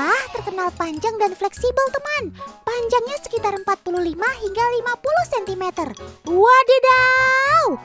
Jerapah terkenal panjang dan fleksibel teman. Panjangnya sekitar 45 hingga 50 cm. Wadidaw!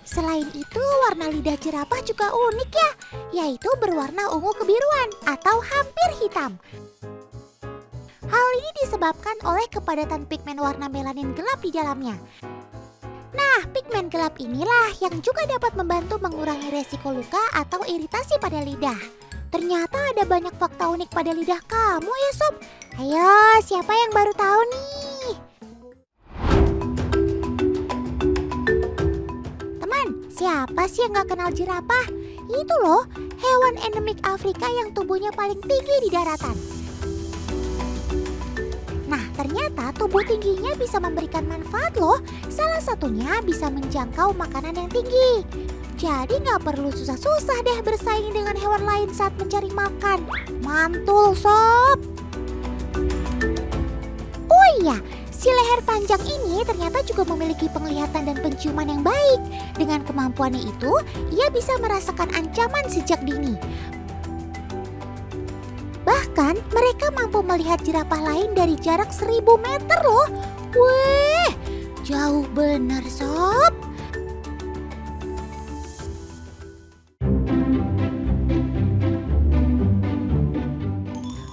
Selain itu, warna lidah jerapah juga unik ya, yaitu berwarna ungu kebiruan atau hampir hitam. Hal ini disebabkan oleh kepadatan pigmen warna melanin gelap di dalamnya. Nah, pigmen gelap inilah yang juga dapat membantu mengurangi resiko luka atau iritasi pada lidah. Ternyata ada banyak fakta unik pada lidah kamu ya sob. Ayo, siapa yang baru tahu nih? Teman, siapa sih yang gak kenal jerapah? Itu loh, hewan endemik Afrika yang tubuhnya paling tinggi di daratan. Nah, ternyata tubuh tingginya bisa memberikan manfaat loh. Salah satunya bisa menjangkau makanan yang tinggi. Jadi nggak perlu susah-susah deh bersaing dengan hewan lain saat mencari makan. Mantul sob! Oh iya, si leher panjang ini ternyata juga memiliki penglihatan dan penciuman yang baik. Dengan kemampuannya itu, ia bisa merasakan ancaman sejak dini. Bahkan mereka mampu melihat jerapah lain dari jarak 1000 meter loh. Wih, jauh bener sob.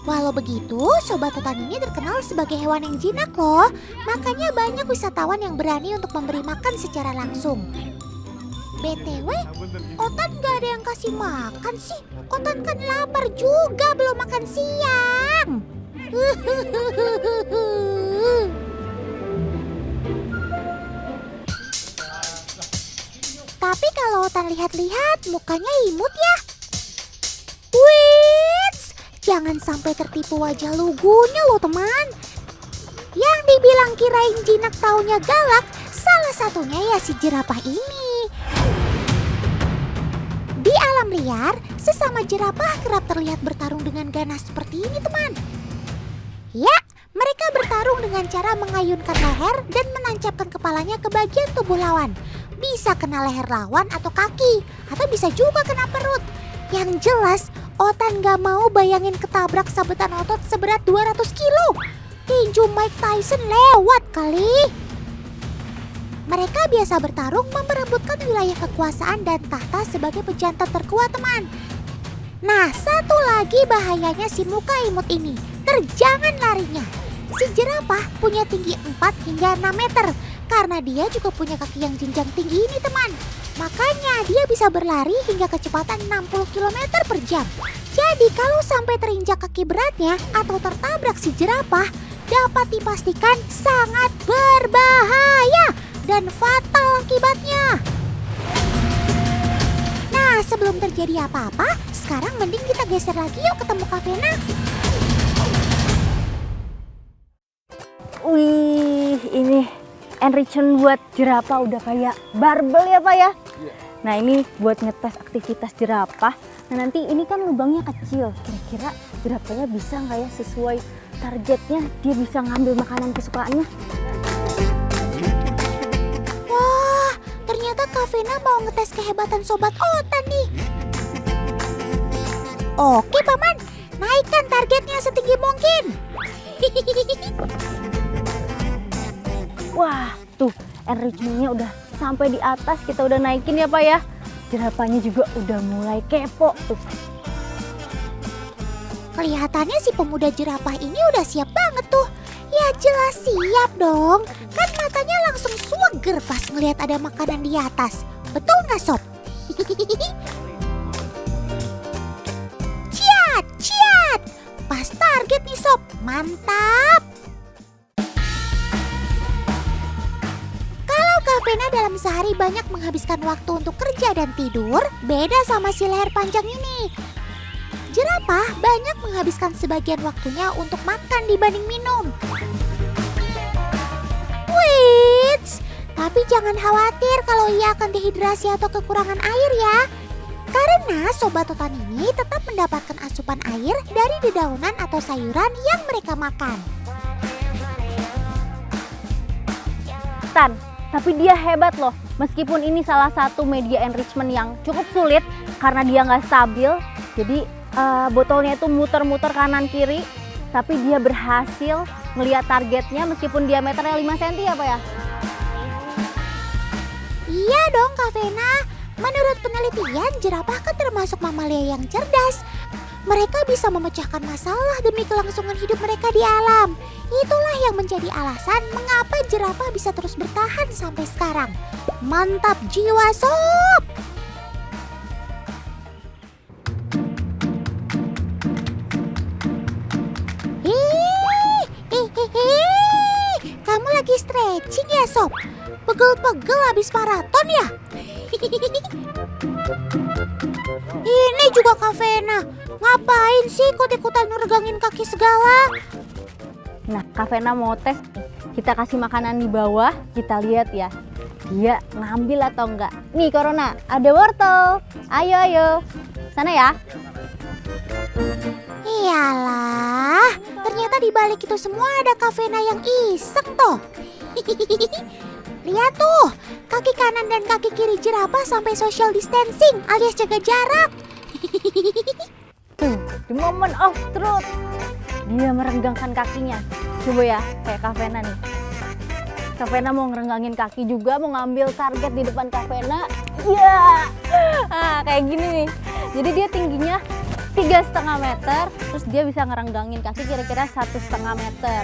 Walau begitu, Sobat Otan ini terkenal sebagai hewan yang jinak loh. Makanya banyak wisatawan yang berani untuk memberi makan secara langsung. BTW, Otan gak ada yang kasih makan sih. Otan kan lapar juga belum makan siang. Tapi kalau Otan lihat-lihat mukanya imut ya. Wits, jangan sampai tertipu wajah lugunya loh teman. Yang dibilang kirain jinak taunya galak, salah satunya ya si jerapah ini. Di alam liar, sesama jerapah kerap terlihat bertarung dengan ganas seperti ini teman. Ya, mereka bertarung dengan cara mengayunkan leher dan menancapkan kepalanya ke bagian tubuh lawan. Bisa kena leher lawan atau kaki, atau bisa juga kena perut. Yang jelas, Otan gak mau bayangin ketabrak sabetan otot seberat 200 kilo. Tinju Mike Tyson lewat kali. Mereka biasa bertarung memperebutkan wilayah kekuasaan dan tahta sebagai pejantan terkuat teman. Nah, satu lagi bahayanya si muka imut ini, terjangan larinya. Si jerapah punya tinggi 4 hingga 6 meter karena dia juga punya kaki yang jenjang tinggi ini teman. Makanya dia bisa berlari hingga kecepatan 60 km per jam. Jadi kalau sampai terinjak kaki beratnya atau tertabrak si jerapah, dapat dipastikan sangat berbahaya dan fatal akibatnya. Nah, sebelum terjadi apa-apa, sekarang mending kita geser lagi yuk ketemu Kak Vena. Wih, ini enrichment buat jerapah udah kayak barbel ya Pak ya? Nah ini buat ngetes aktivitas jerapah. Nah nanti ini kan lubangnya kecil, kira-kira jerapahnya bisa nggak ya sesuai targetnya, dia bisa ngambil makanan kesukaannya. Wah, ternyata Kak Vena mau ngetes kehebatan Sobat Otan nih. Oke Paman, naikkan targetnya setinggi mungkin. Wah, tuh enrichmentnya udah sampai di atas, kita udah naikin ya Pak ya. Jerapahnya juga udah mulai kepo tuh. Kelihatannya si pemuda jerapah ini udah siap banget tuh. Ya jelas siap dong. Kan matanya langsung suger pas ngelihat ada makanan di atas. Betul nggak sob? Ciat, ciat. Pas target nih sob. Mantap. Kalau Kak Vena dalam sehari banyak menghabiskan waktu untuk kerja dan tidur, beda sama si leher panjang ini. Jerapah banyak menghabiskan sebagian waktunya untuk makan dibanding minum. Wits, tapi jangan khawatir kalau ia akan dehidrasi atau kekurangan air ya. Karena Sobat Otan ini tetap mendapatkan asupan air dari dedaunan atau sayuran yang mereka makan. Tan, tapi dia hebat loh. Meskipun ini salah satu media enrichment yang cukup sulit karena dia nggak stabil, Jadi botolnya itu muter-muter kanan kiri, tapi dia berhasil melihat targetnya meskipun diameternya 5 cm ya Pak ya? Iya dong Kak Vena. Menurut penelitian, jerapah kan termasuk mamalia yang cerdas. Mereka bisa memecahkan masalah demi kelangsungan hidup mereka di alam. Itulah yang menjadi alasan mengapa jerapah bisa terus bertahan sampai sekarang. Mantap jiwa sob! Kamu lagi stretching ya sob? Pegel-pegel habis maraton ya? Ini juga Kak Vena. Ngapain sih ikut-ikutan ngeregangin kaki segala? Nah, Kak Vena mau tes. Kita kasih makanan di bawah, kita lihat ya. Dia ngambil atau enggak. Nih Corona, ada wortel. Ayo, ayo. Sana ya. Iyalah, ternyata di balik itu semua ada Kak Vena yang iseng toh. Lihat tuh, kaki kanan dan kaki kiri jerapah sampai social distancing alias jaga jarak. Tuh, the moment of truth. Dia merenggangkan kakinya. Coba ya, kayak Kak Vena nih. Kak Vena mau ngerenggangin kaki juga, mau ngambil target di depan Kak Vena. Iya, kayak gini nih. Jadi dia tingginya 3,5 meter, terus dia bisa ngerenggangin kaki kira-kira 1,5 meter.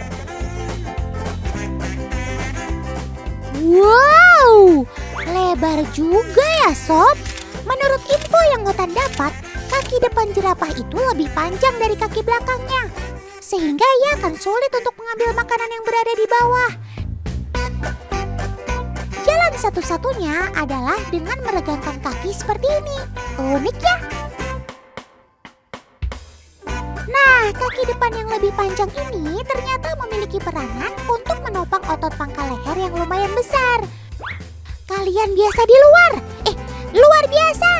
Wow, lebar juga ya sob. Menurut info yang Otan dapat, kaki depan jerapah itu lebih panjang dari kaki belakangnya. Sehingga ia akan sulit untuk mengambil makanan yang berada di bawah. Jalan satu-satunya adalah dengan meregangkan kaki seperti ini. Unik ya? Nah, kaki depan yang lebih panjang ini ternyata memiliki peranan untuk menopang otot pangkal leher yang lumayan besar. Kalian biasa di luar? Luar biasa!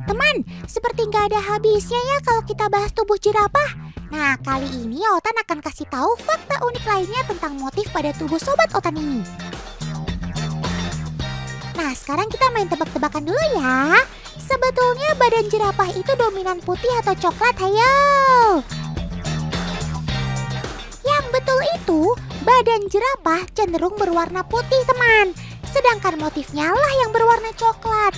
Teman, seperti nggak ada habisnya ya kalau kita bahas tubuh jerapah. Nah, kali ini Otan akan kasih tahu fakta unik lainnya tentang motif pada tubuh Sobat Otan ini. Nah, sekarang kita main tebak-tebakan dulu ya. Sebetulnya badan jerapah itu dominan putih atau coklat, hayo? Yang betul itu, badan jerapah cenderung berwarna putih, teman. Sedangkan motifnya lah yang berwarna coklat.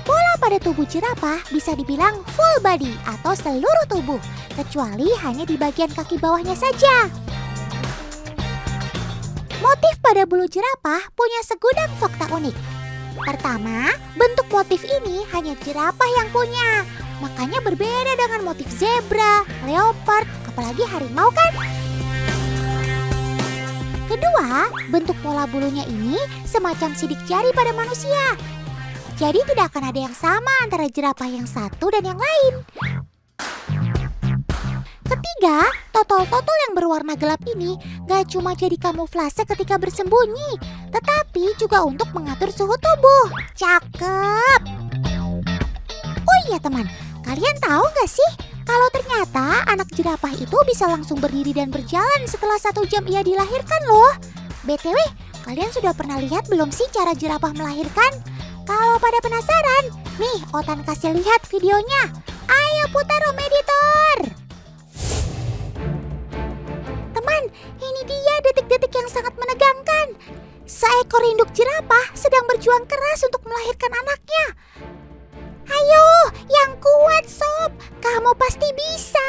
Pola pada tubuh jerapah bisa dibilang full body atau seluruh tubuh, kecuali hanya di bagian kaki bawahnya saja. Motif pada bulu jerapah punya segudang fakta unik. Pertama, bentuk motif ini hanya jerapah yang punya. Makanya berbeda dengan motif zebra, leopard, apalagi harimau kan? Kedua, bentuk pola bulunya ini semacam sidik jari pada manusia. Jadi tidak akan ada yang sama antara jerapah yang satu dan yang lain. Ketiga, totol-totol yang berwarna gelap ini gak cuma jadi kamuflase ketika bersembunyi, tetapi juga untuk mengatur suhu tubuh. Cakep! Oh iya teman, kalian tahu gak sih kalau ternyata anak jerapah itu bisa langsung berdiri dan berjalan setelah 1 jam ia dilahirkan loh. BTW, kalian sudah pernah lihat belum sih cara jerapah melahirkan? Kalau pada penasaran, nih Otan kasih lihat videonya. Ayo putar Om Editor! Teman, ini dia detik-detik yang sangat menegangkan. Seekor induk jerapah sedang berjuang keras untuk melahirkan anaknya. Ayo, yang kuat sob, kamu pasti bisa.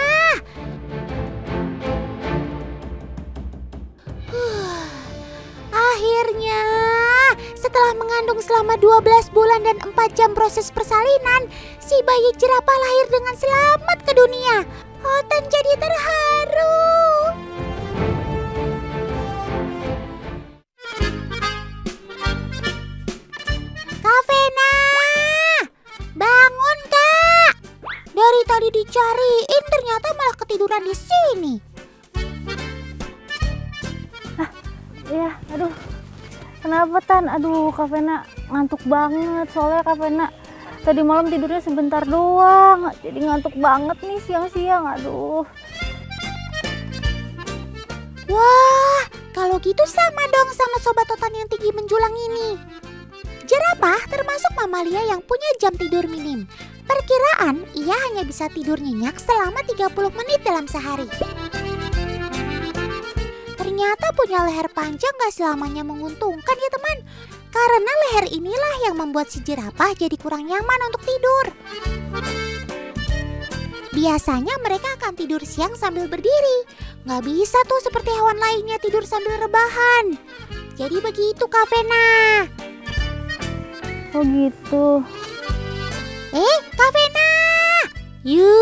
Akhirnya, setelah mengandung selama 12 bulan dan 4 jam proses persalinan, si bayi jerapah lahir dengan selamat ke dunia. Otan jadi terharu. Kak Vena, bangun Kak. Dari tadi dicariin ternyata malah ketiduran di sini. Iya, aduh. Kenapa Tan? Aduh, Kak Vena ngantuk banget. Soalnya Kak Vena tadi malam tidurnya sebentar doang. Jadi ngantuk banget nih siang-siang. Aduh. Wah, Kalau gitu sama dong sama sobat otan yang tinggi menjulang ini. Jerapah termasuk mamalia yang punya jam tidur minim. Perkiraan ia hanya bisa tidur nyenyak selama 30 menit dalam sehari. Ternyata punya leher panjang gak selamanya menguntungkan ya teman. Karena leher inilah yang membuat si jerapah jadi kurang nyaman untuk tidur. Biasanya mereka akan tidur siang sambil berdiri. Gak bisa tuh seperti hewan lainnya tidur sambil rebahan. Jadi begitu Kak Vena. Oh gitu. Kak Vena, yuk